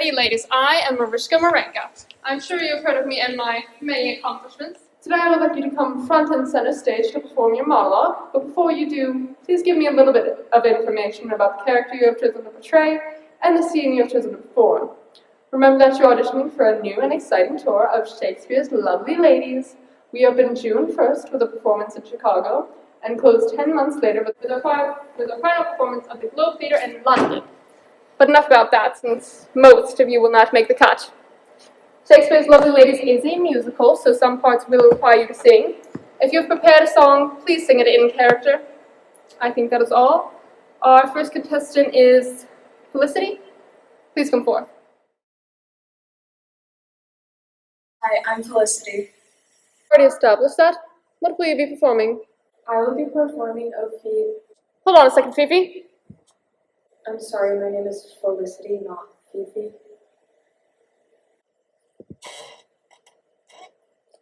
ready, ladies. I am Mariska Marenka. I'm sure you've heard of me and my many accomplishments. Today I would like you to come front and center stage to perform your monologue, but before you do, please give me a little bit of information about the character you have chosen to portray and the scene you have chosen to perform. Remember that you're auditioning for a new and exciting tour of Shakespeare's Lovely Ladies. We opened June 1st with a performance in Chicago and closed 10 months later with our final performance of the Globe Theatre in London. But enough about that, since most of you will not make the cut. Shakespeare's Lovely Ladies is a musical, so some parts will require you to sing. If you've prepared a song, please sing it in character. I think that is all. Our first contestant is Felicity. Please come forth. Hi, I'm Felicity. Already established that. What will you be performing? I will be performing Ophi. Hold on a second, Fifi. I'm sorry, my name is Felicity, not Fifi.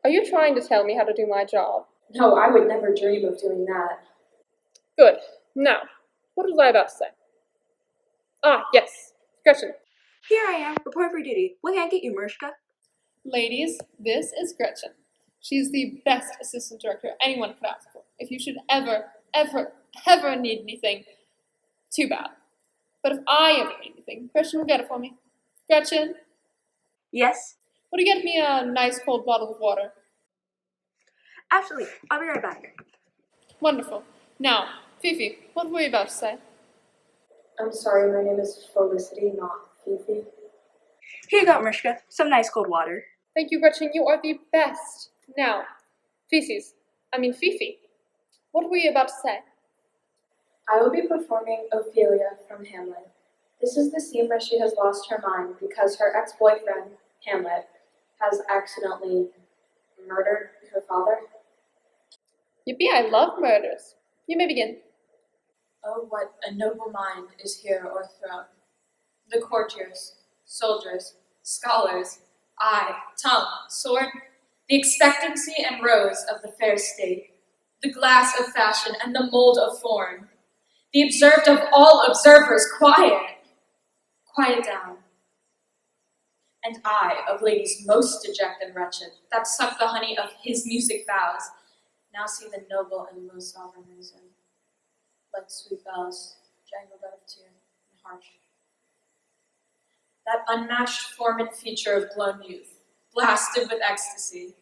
Are you trying to tell me how to do my job? No, I would never dream of doing that. Good. Now, what was I about to say? Ah, yes. Gretchen. Here I am, report for duty. What can I get you, Mariska? Ladies, this is Gretchen. She's the best assistant director anyone could ask for. If you should ever need anything, too bad. But if I ever need anything, Gretchen will get it for me. Gretchen, Yes? would you get me a nice cold bottle of water? Absolutely. I'll be right back. Wonderful. Now, Fifi, what were you about to say? I'm sorry, my name is Felicity, not Fifi. Here you go, Mariska. Some nice cold water. Thank you, Gretchen. You are the best. Now, Fifi, what were you about to say? I will be performing Ophelia from Hamlet. This is the scene where she has lost her mind because her ex-boyfriend, Hamlet, has accidentally murdered her father. Yippee, I love murders. You may begin. Oh, what a noble mind is here o'erthrown. The courtiers, soldiers, scholars, eye, tongue, sword, the expectancy and rose of the fair state, the glass of fashion and the mold of form, the observed of all observers, quiet down. And I, of ladies most dejected and wretched, that suck the honey of his music vows, now see the noble and most sovereign reason, like sweet bells, jangled out of tune and harsh. That unmatched form and feature of blown youth, blasted with ecstasy.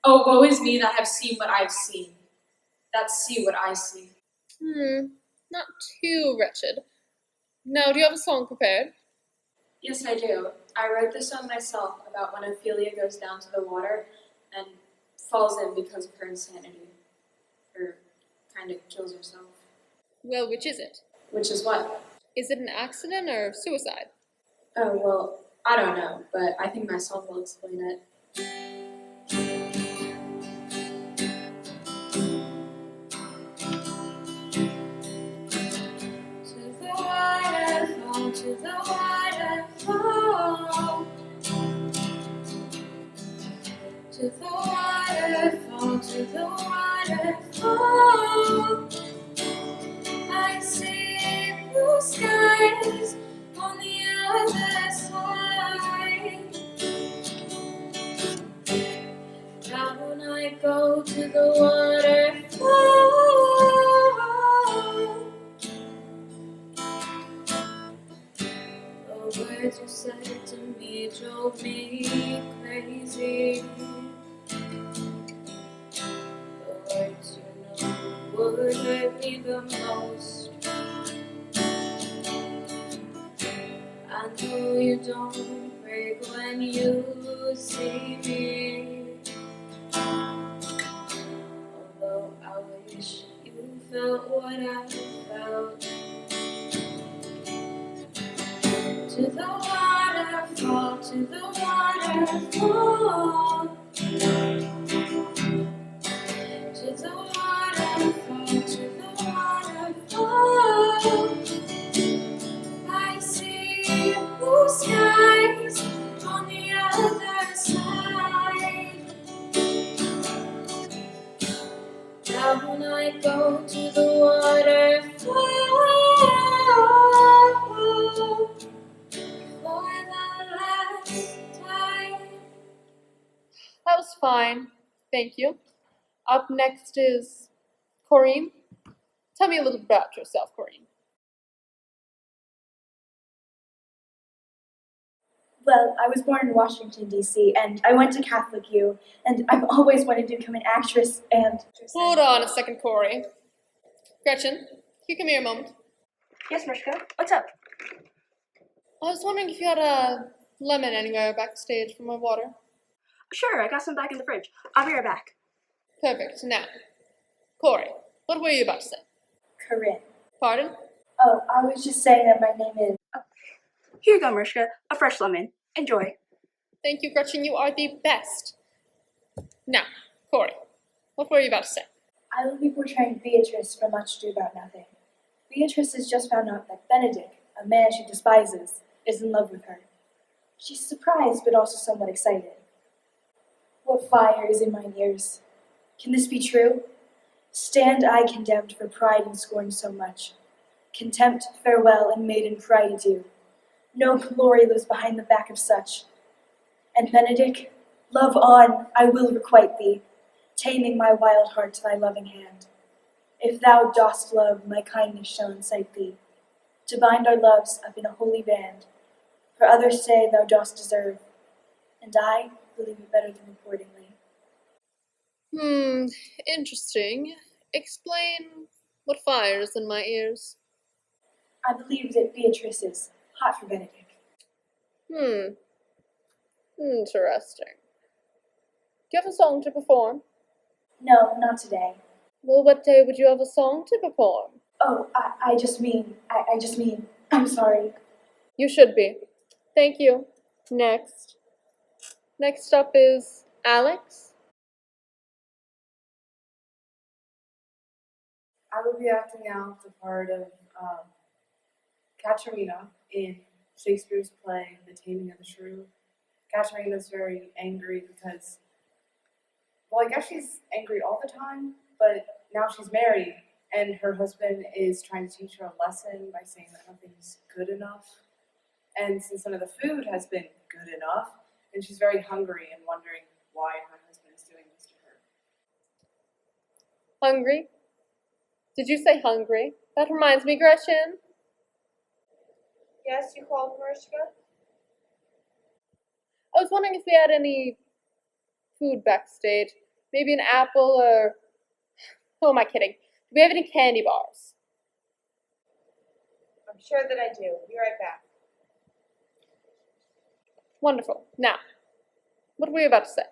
Oh, woe is me that have seen what I've seen, that see what I see. Not too wretched. Now, do you have a song prepared? Yes, I do. I wrote this song myself about when Ophelia goes down to the water and falls in because of her insanity, or kind of kills herself. Well, which is it? Which is what? Is it an accident or suicide? Oh, well, I don't know, but I think my song will explain it. To the waterfall, to the waterfall, to the waterfall. I see blue skies on the other side. Down I go to the waterfall. The words you said to me drove me crazy. The words you know would hurt me the most. I know you don't break when you see me, although I wish you felt what I felt. To the waterfall, to the waterfall, to the waterfall, to the waterfall. I see blue skies on the other side. Down I go to the waterfall. For the was fine. Thank you. Up next is Corinne. Tell me a little about yourself, Corinne. Well, I was born in Washington, D.C., and I went to Catholic U, and I've always wanted to become an actress and. Hold on a second, Corey. Gretchen, can you give me a moment? Yes, Mishka. What's up? I was wondering if you had a lemon anywhere backstage for my water. Sure, I got some back in the fridge. I'll be right back. Perfect. Now, Corey, what were you about to say? Corinne. Pardon? Oh, I was just saying that my name is. Here you go, Mishka. A fresh lemon. Enjoy. Thank you, Gretchen. You are the best. Now, Corey, what were you about to say? I will be portraying Beatrice from Much Ado About Nothing. Beatrice has just found out that Benedict, a man she despises, is in love with her. She's surprised, but also somewhat excited. What fire is in mine ears? Can this be true? Stand I condemned for pride and scorn so much. Contempt, farewell, and maiden pride adieu. No glory lives behind the back of such. And Benedict, love on, I will requite thee, taming my wild heart to thy loving hand. If thou dost love, my kindness shall incite thee, to bind our loves up in a holy band. For others say thou dost deserve, and I believe it better than accordingly. Interesting. Explain what fire is in my ears. I believe that Beatrice is hot for Benedict. Interesting. Do you have a song to perform? No, not today. Well, what day would you have a song to perform? Oh, I just mean, I'm sorry. You should be. Thank you. Next. Next up is Alex. I will be acting out the part of Katerina in Shakespeare's play The Taming of the Shrew. Katerina is very angry because, well, I guess she's angry all the time, but now she's married and her husband is trying to teach her a lesson by saying that nothing's good enough. And since none of the food has been good enough, and she's very hungry and wondering why her husband is doing this to her. Hungry? Did you say hungry? That reminds me, Gretchen. Yes, you called Mariska? I was wondering if we had any food backstage. Maybe an apple or... Who am I kidding? Do we have any candy bars? I'm sure that I do. Be right back. Wonderful. Now, what were you about to say?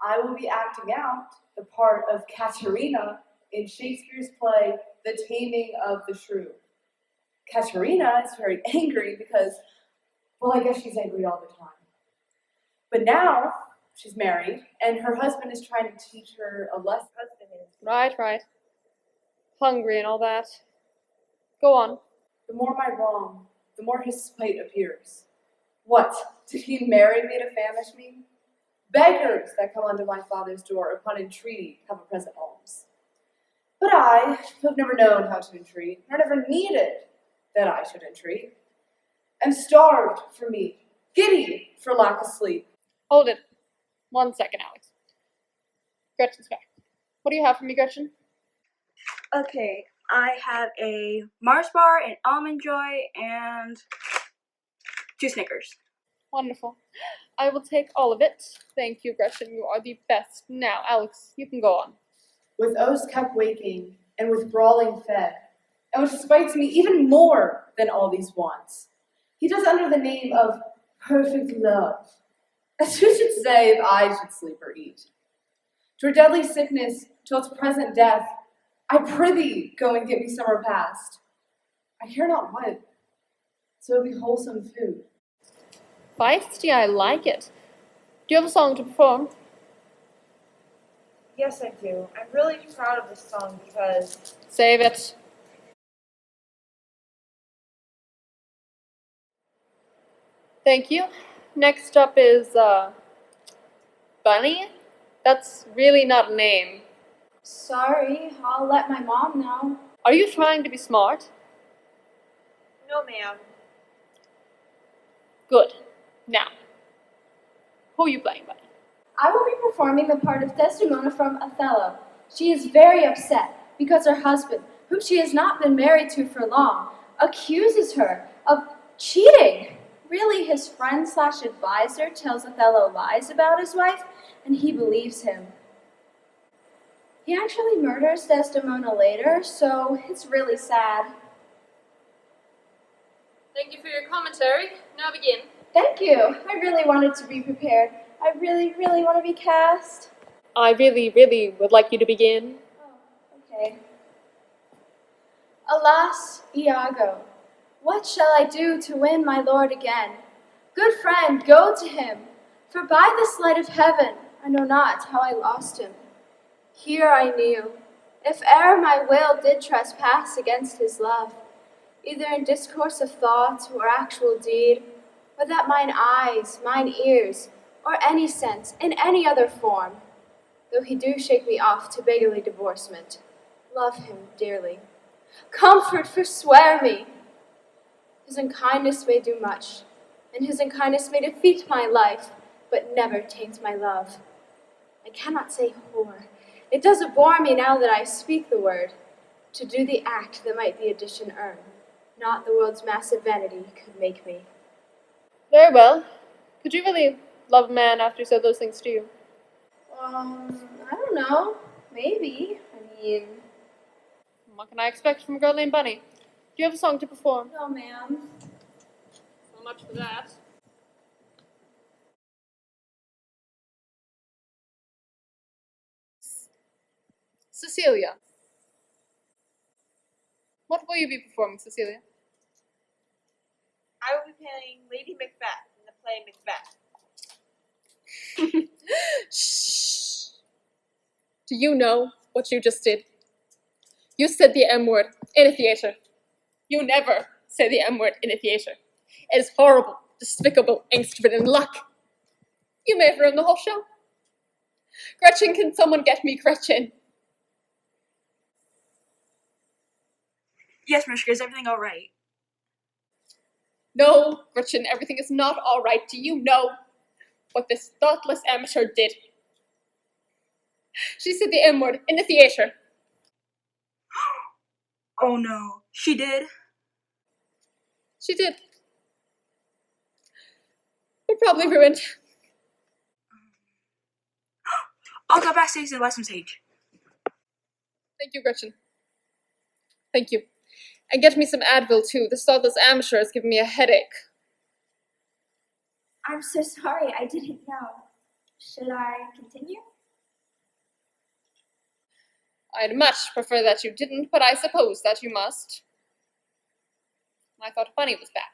I will be acting out the part of Katerina in Shakespeare's play The Taming of the Shrew. Katerina is very angry because, well, I guess she's angry all the time. But now she's married and her husband is trying to teach her a lesson. Right. Hungry and all that. Go on. The more my wrong, the more his spite appears. What? Did he marry me to famish me? Beggars that come unto my father's door upon entreaty have a present alms. But I, who have never known how to entreat, nor never needed that I should entreat, am starved for meat, giddy for lack of sleep. Hold it. 1 second, Alex. Gretchen's back. What do you have for me, Gretchen? Okay, I have a Mars bar, an almond joy, and 2 Snickers. Wonderful. I will take all of it. Thank you, Gretchen. You are the best. Now, Alex, you can go on. With oaths kept waking, and with brawling fed, and which spites me even more than all these wants. He does under the name of perfect love, as who should say if I should sleep or eat. To her deadly sickness, till its present death, I prithee go and get me some repast. I care not what, so it be wholesome food. Feisty, I like it. Do you have a song to perform? Yes, I do. I'm really proud of this song because Save it. Thank you. Next up is, Bunny? That's really not a name. Sorry, I'll let my mom know. Are you trying to be smart? no, ma'am. Good. Now, who are you playing, Bunny? I will be performing the part of Desdemona from Othello. She is very upset because her husband, whom she has not been married to for long, accuses her of cheating. Really, his friend/advisor tells Othello lies about his wife, and he believes him. He actually murders Desdemona later, so it's really sad. Thank you for your commentary. Now begin. Thank you. I really wanted to be prepared. I really, really want to be cast. I really, really would like you to begin. Oh, okay. Alas, Iago, what shall I do to win my lord again? Good friend, go to him, for by the sleight of heaven I know not how I lost him. Here I knew, if e'er my will did trespass against his love, either in discourse of thought or actual deed, or that mine eyes, mine ears, or any sense, in any other form, though he do shake me off to beggarly divorcement, love him dearly. Comfort, forswear me. His unkindness may do much, and his unkindness may defeat my life, but never taint my love. I cannot say whore. It does abhor me now that I speak the word, to do the act that might the addition earn. Not the world's massive vanity could make me. Very well. Could you really love a man after he said those things to you? I don't know. Maybe. I mean, What can I expect from a girl named Bunny? Do you have a song to perform? no, ma'am. So much for that. Cecilia. What will you be performing, Cecilia? I will be playing Lady Macbeth in the play Macbeth. Shh. Do you know what you just did? You said the M word in a theatre. You never say the M word in a theatre. It is horrible, despicable, angst-ridden luck. You may have ruined the whole show. Gretchen, can someone get me Gretchen? Yes, Mishka, is everything all right? No, Gretchen, everything is not all right. Do you know what this thoughtless amateur did? She said the M word in the theatre. Oh no, she did? She did. We're probably ruined. I'll go backstage and let some sage. Thank you, Gretchen. Thank you. And get me some Advil, too. This thoughtless amateur has given me a headache. I'm so sorry, I didn't know. Should I continue? I'd much prefer that you didn't, but I suppose that you must. I thought Bunny was bad.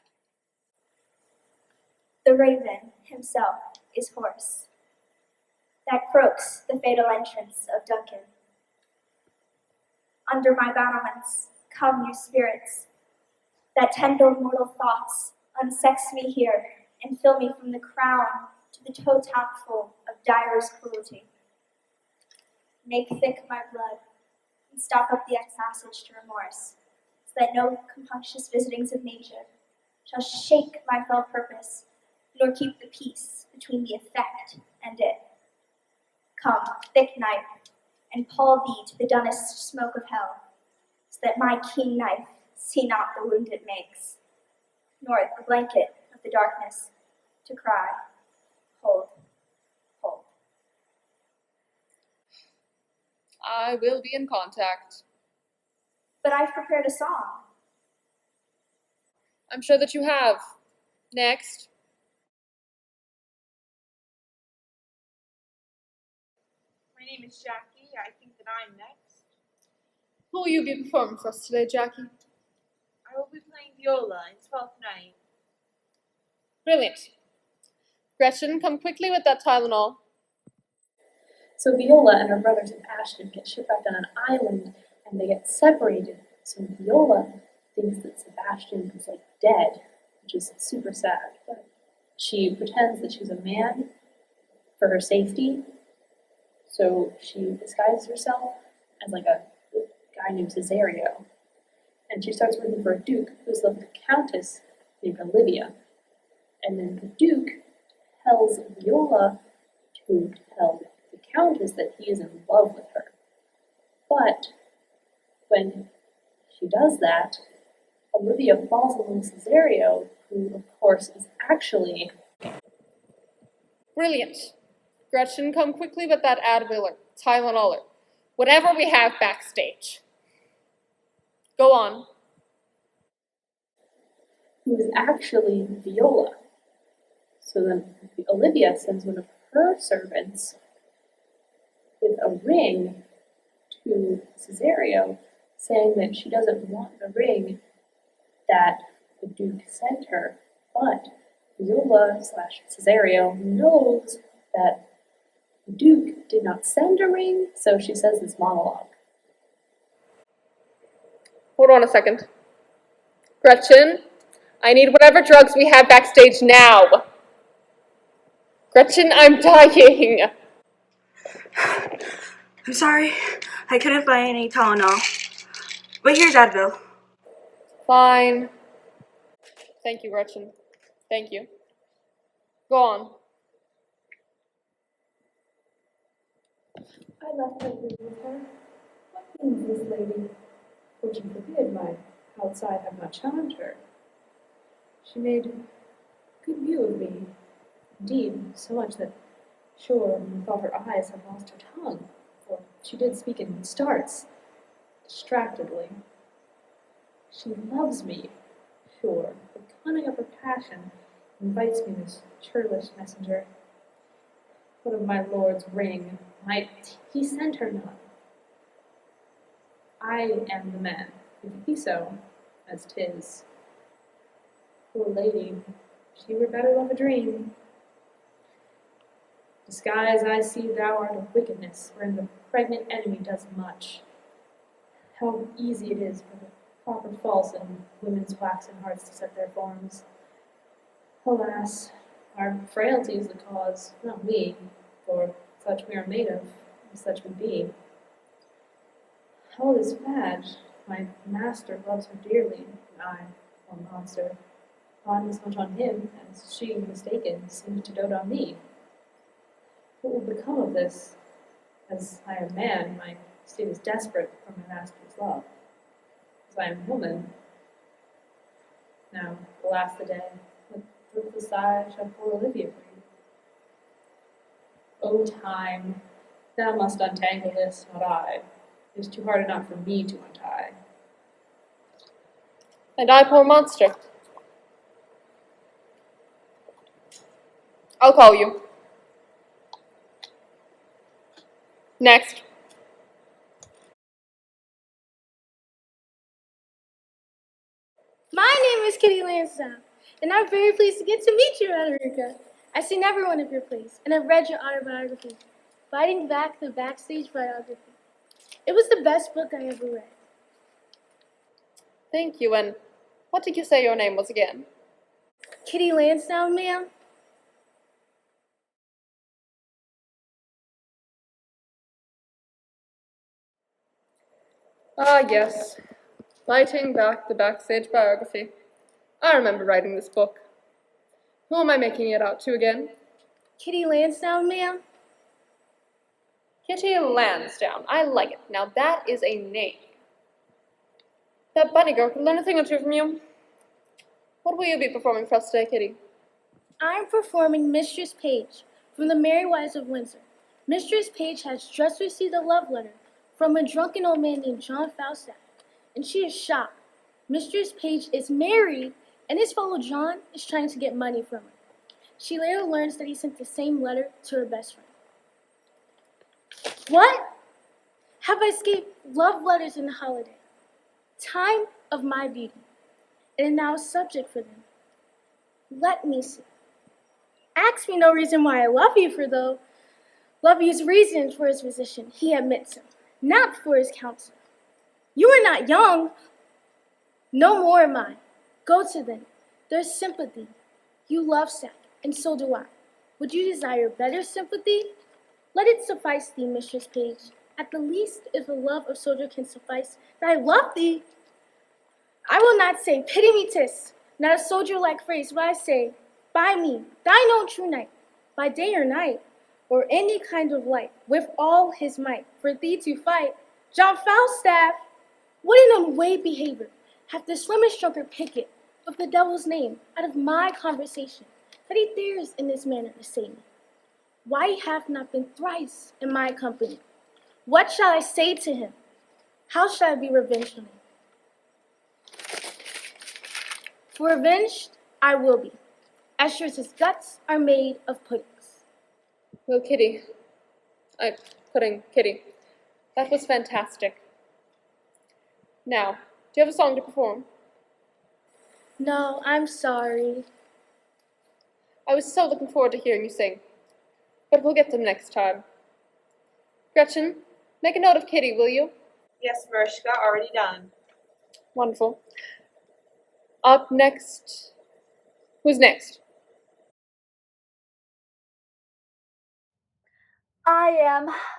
The raven himself is hoarse. That croaks the fatal entrance of Duncan. Under my battlements, come you spirits, that tender mortal thoughts unsex me here and fill me from the crown to the toe tapful of direst cruelty. Make thick my blood and stop up the passage to remorse, so that no compunctious visitings of nature shall shake my fell purpose, nor keep the peace between the effect and it. Come, thick night, and pall thee to the dunnest smoke of hell, so that my keen knife see not the wound it makes, nor the blanket of the darkness to cry, hold, hold. I will be in contact. But I've prepared a song. I'm sure that you have. Next. My name is Jackie. I think that I'm next. Who will you be performing for us today, Jackie? I will be playing viola in Twelfth Night. Brilliant. Gretchen, come quickly with that Tylenol. So Viola and her brother Sebastian get shipwrecked on an island and they get separated. So Viola thinks that Sebastian is like dead, which is super sad. But she pretends that she's a man for her safety. So she disguises herself as like a guy named Cesario. And she starts working for a duke who's loved a countess named Olivia. And then the duke tells Viola to to tell the Countess that he is in love with her. But when she does that, Olivia falls in love with Cesario, who, of course, is actually... Brilliant. Gretchen, come quickly with that Advil or Tylenol or whatever we have backstage. Go on. who is actually Viola. So then Olivia sends one of her servants with a ring to Cesario, saying that she doesn't want the ring that the Duke sent her, but Viola / Cesario knows that the Duke did not send a ring, so she says this monologue. Hold on a second. Gretchen, I need whatever drugs we have backstage now. Gretchen, I'm dying. I'm sorry, I couldn't find any Tylenol. But here's Advil. Fine. Thank you, Gretchen. Thank you. Go on. I left my room with her. What means this lady? Fortune forbid my outside have not charmed her. She made good view of me. Indeed, so much that, sure, methought her eyes had lost her tongue, for she did speak in starts, distractedly. She loves me, sure, the cunning of her passion invites me this churlish messenger. What of my lord's ring? Might he send her none? I am the man, if it be so, as 'tis. Poor lady, she were better love a dream. Disguise, I see thou art of wickedness, wherein the pregnant enemy does much. How easy it is for the proper false in women's waxen hearts to set their forms. Alas, our frailty is the cause, not we, for such we are made of, and such we be. All this fadge, my master loves her dearly, and I, poor monster, fond as much on him as she, mistaken, seems to dote on me. What will become of this? As I am man, my state is desperate for my master's love. As I am woman, now, alas the day, what fruitless sigh shall poor Olivia breathe? O time, thou must untangle this, not I. It is too hard a knot for me to untie. And I, poor monster. I'll call you. Next. My name is Kitty Lansdowne, and I'm very pleased to get to meet you, Enrica. I've seen every one of your plays, and I've read your autobiography, Fighting Back the Backstage Biography. It was the best book I ever read. Thank you, and what did you say your name was again? Kitty Lansdowne, ma'am? Ah, yes. Fighting Back the Backstage Biography. I remember writing this book. Who am I making it out to again? Kitty Lansdowne, ma'am? Kitty Lansdowne. I like it. Now that is a name. That bunny girl could learn a thing or two from you. What will you be performing for us today, Kitty? I'm performing Mistress Page from the Merry Wives of Windsor. Mistress Page has just received a love letter from a drunken old man named John Falstaff, and she is shocked. Mistress Page is married, and his fellow John is trying to get money from her. She later learns that he sent the same letter to her best friend. What? Have I escaped love letters in the holiday? Time of my beauty, and now a subject for them. Let me see. Ask me no reason why I love you for though. Love you's reason for his physician, he admits him, not for his counselor. You are not young. No more am I. Go to them. There's sympathy. You love Sack, and so do I. Would you desire better sympathy? Let it suffice thee, Mistress Page. At the least, if the love of soldier can suffice, that I love thee. I will not say, pity me tis, not a soldier-like phrase, but I say, by me, thine own true knight, by day or night, or any kind of light, with all his might, for thee to fight. John Falstaff, what an unweighed behavior hath the slimmest drunkard Pickett of the devil's name out of my conversation, that he dares in this manner assay me. Why he hath not been thrice in my company? What shall I say to him? How shall I be revenged on him? For revenged I will be, as sure as his guts are made of puddings. Well, Kitty, that was fantastic. Now, do you have a song to perform? No, I'm sorry. I was so looking forward to hearing you sing, but we'll get them next time. Gretchen, make a note of Kitty, will you? Yes, Mariska, already done. Wonderful. Up next. Who's next?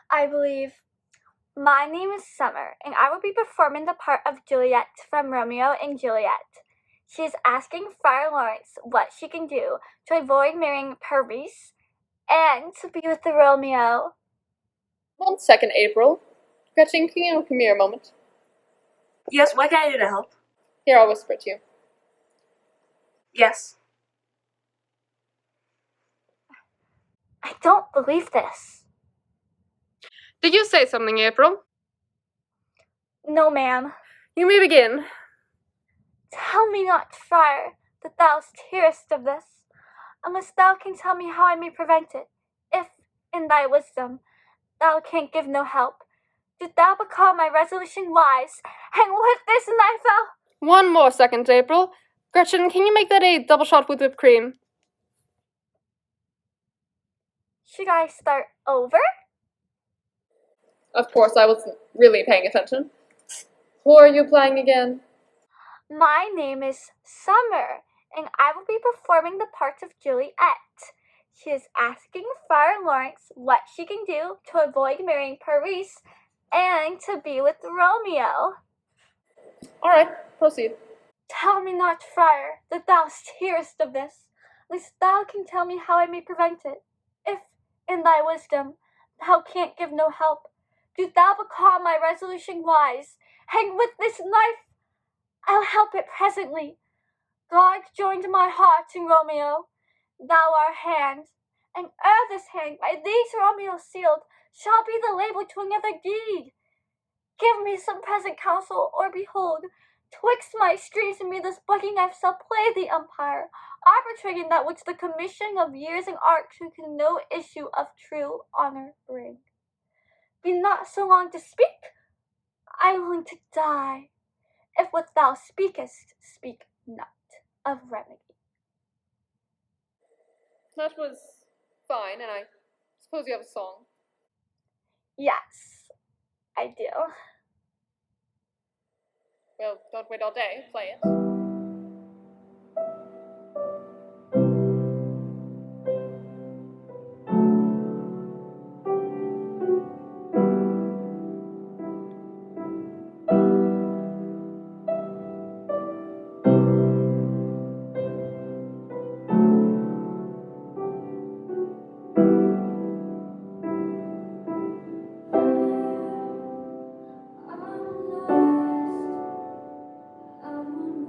I believe. My name is Summer, and I will be performing the part of Juliet from Romeo and Juliet. She is asking Friar Lawrence what she can do to avoid marrying Paris and to be with the Romeo. 1 second, April. Gretchen, can you come here a moment? Yes, what can I do to help? Here, I'll whisper to you. Yes. I don't believe this. Did you say something, April? No, ma'am. You may begin. Tell me not, Friar, that thou hearest of this, unless thou can tell me how I may prevent it. If, in thy wisdom, thou canst give no help, do thou but call my resolution wise, and with this knife I'll— 1 more second, April. Gretchen, can you make that a double shot with whipped cream? Should I start over? Of course, I wasn't really paying attention. Who are you playing again? My name is Summer, and I will be performing the part of Juliet. She is asking Friar Lawrence what she can do to avoid marrying Paris and to be with Romeo. All right, proceed. Tell me not, Friar, that thou hearest of this, lest thou can tell me how I may prevent it. If, in thy wisdom, thou canst give no help, do thou but call my resolution wise, and with this knife I'll help it presently. God joined my heart to Romeo, thou our hand, and ere this hand by thee to Romeo sealed shall be the label to another deed. Give me some present counsel, or behold, twixt my streams and me this bucking knife shall play the umpire, arbitrating that which the commission of years and art who can no issue of true honor bring. Be not so long to speak, I willing to die, if what thou speakest speak not of remedy. That was fine, and I suppose you have a song. Yes, I do. Well, don't wait all day. Play it. I'm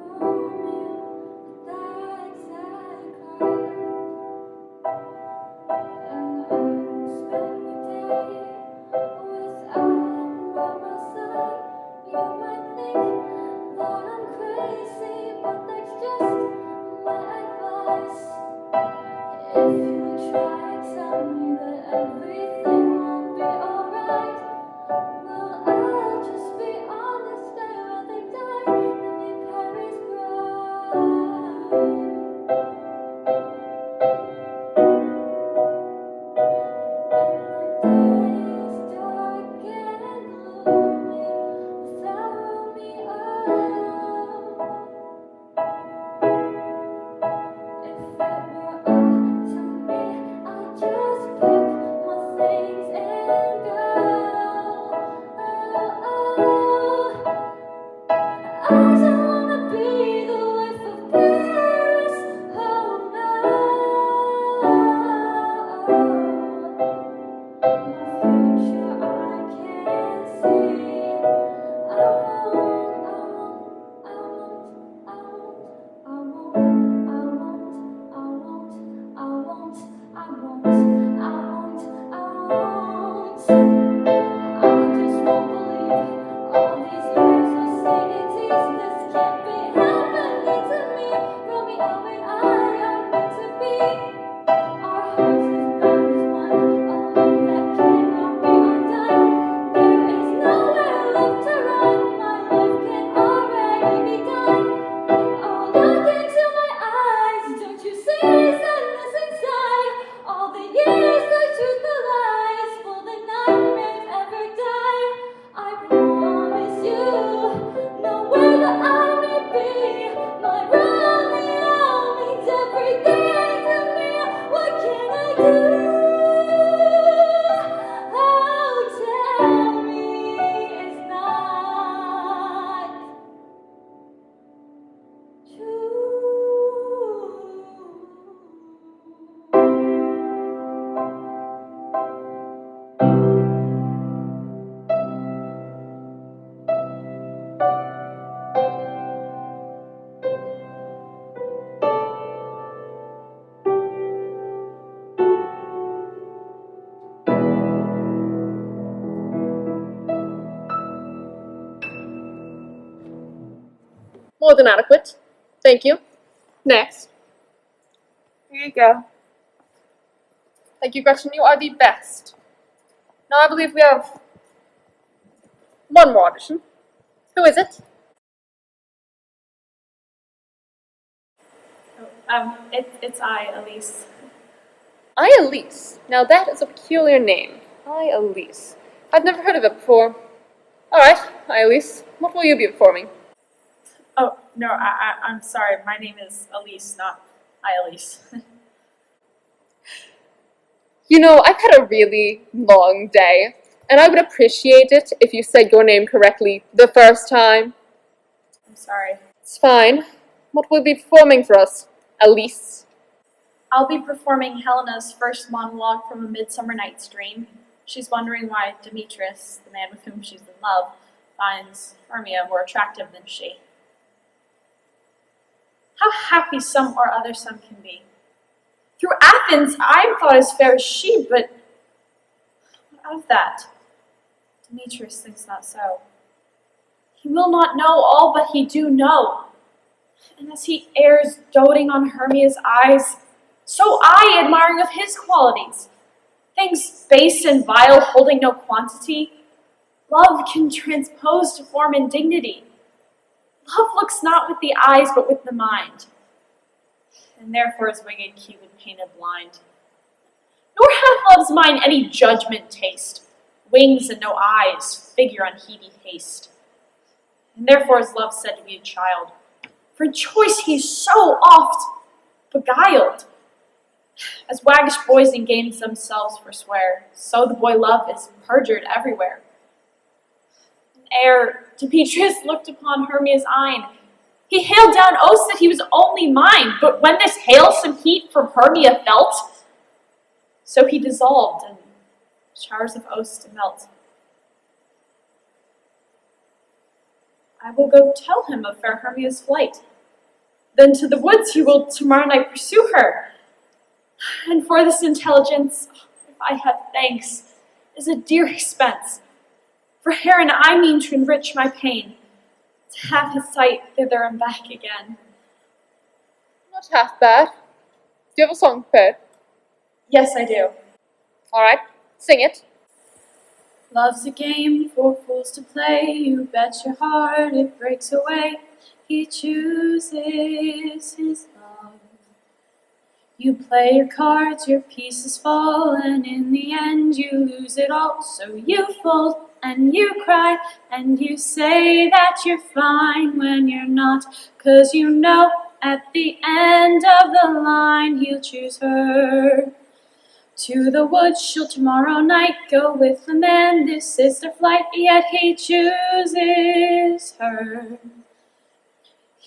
More than adequate. Thank you. Next. Here you go. Thank you, Gretchen. You are the best. Now I believe we have one more audition. Who is it? It's I, Elise. I, Elise. Now that is a peculiar name. I, Elise. I've never heard of it before. Alright, I, Elise. What will you be performing? Oh, no, I'm sorry. My name is Elise, not I, Elise. You know, I've had a really long day, and I would appreciate it if you said your name correctly the first time. I'm sorry. It's fine. What will you be performing for us, Elise? I'll be performing Helena's first monologue from A Midsummer Night's Dream. She's wondering why Demetrius, the man with whom she's in love, finds Hermia more attractive than she. How happy some or other some can be. Through Athens, I am thought as fair as she, but what of that? Demetrius thinks not so. He will not know all but he do know. And as he errs doting on Hermia's eyes, so I admiring of his qualities. Things base and vile holding no quantity, love can transpose to form and dignity. Love looks not with the eyes, but with the mind. And therefore is winged Cupid painted blind. Nor hath love's mind any judgment taste, wings and no eyes, figure unheedy haste. And therefore is love said to be a child, for in choice he is so oft beguiled. As waggish boys in games themselves forswear, so the boy love is perjured everywhere. Ere Demetrius looked upon Hermia's eyne, he hailed down oaths that he was only mine, but when this hailsome heat from Hermia felt, so he dissolved, and showers of oaths to melt. I will go tell him of fair Hermia's flight. Then to the woods he will tomorrow night pursue her. And for this intelligence, if I have thanks, is a dear expense. For Heron I mean to enrich my pain, to have his sight thither and back again. Not half bad. Do you have a song prepared? Yes, I do. Alright, sing it. Love's a game for fools to play. You bet your heart it breaks away. He chooses his love. You play your cards, your pieces fall, and in the end you lose it all. So you fold and you cry and you say that you're fine when you're not, 'cause you know at the end of the line he'll choose her. To the woods she'll tomorrow night go with the man, this is their flight, yet he chooses her.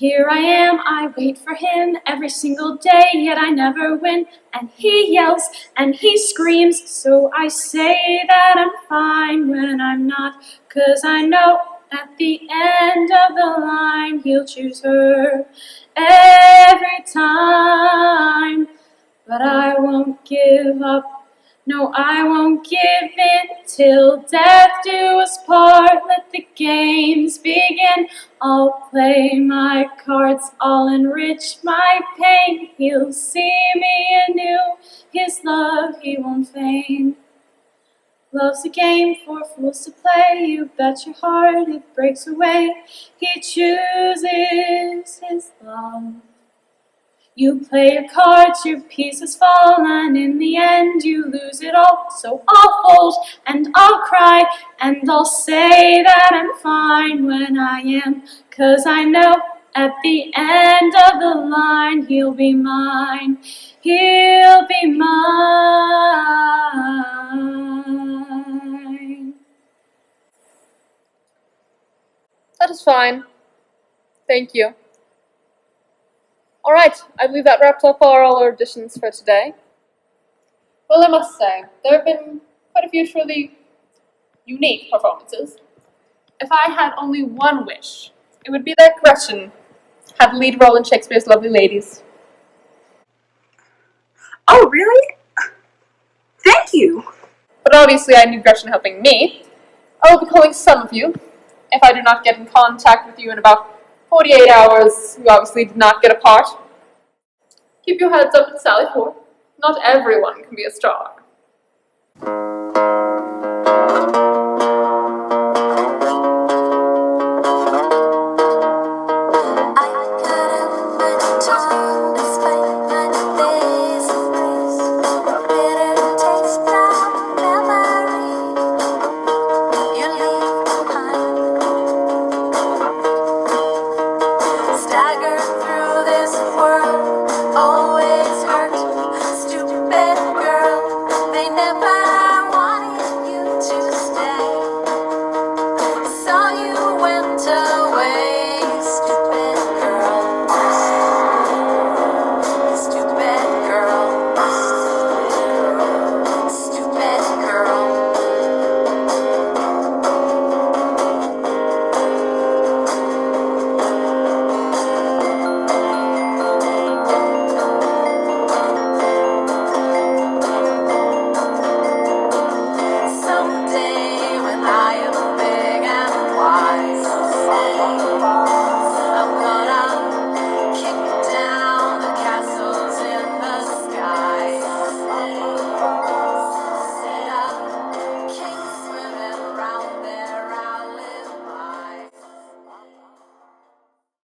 Here I am, I wait for him every single day, yet I never win. And he yells and he screams, so I say that I'm fine when I'm not. 'Cause I know at the end of the line he'll choose her every time. But I won't give up, no, I won't give in till death do us part. Let the games begin. I'll play my cards, I'll enrich my pain. He'll see me anew, his love he won't feign. Love's a game for fools to play. You bet your heart it breaks away. He chooses his love. You play your cards, your pieces fall, and in the end you lose it all. So I'll fold and I'll cry and I'll say that I'm fine when I am. 'Cause I know at the end of the line he'll be mine. He'll be mine. That is fine. Thank you. Alright, I believe that wraps up all our auditions for today. Well, I must say, there have been quite a few truly unique performances. If I had only one wish, it would be that Gretchen had the lead role in Shakespeare's Lovely Ladies. Oh, really? Thank you. But obviously I need Gretchen helping me. I will be calling some of you. If I do not get in contact with you in about 48 hours, you obviously did not get a part. Keep your heads up and sally forth. Not everyone can be a star.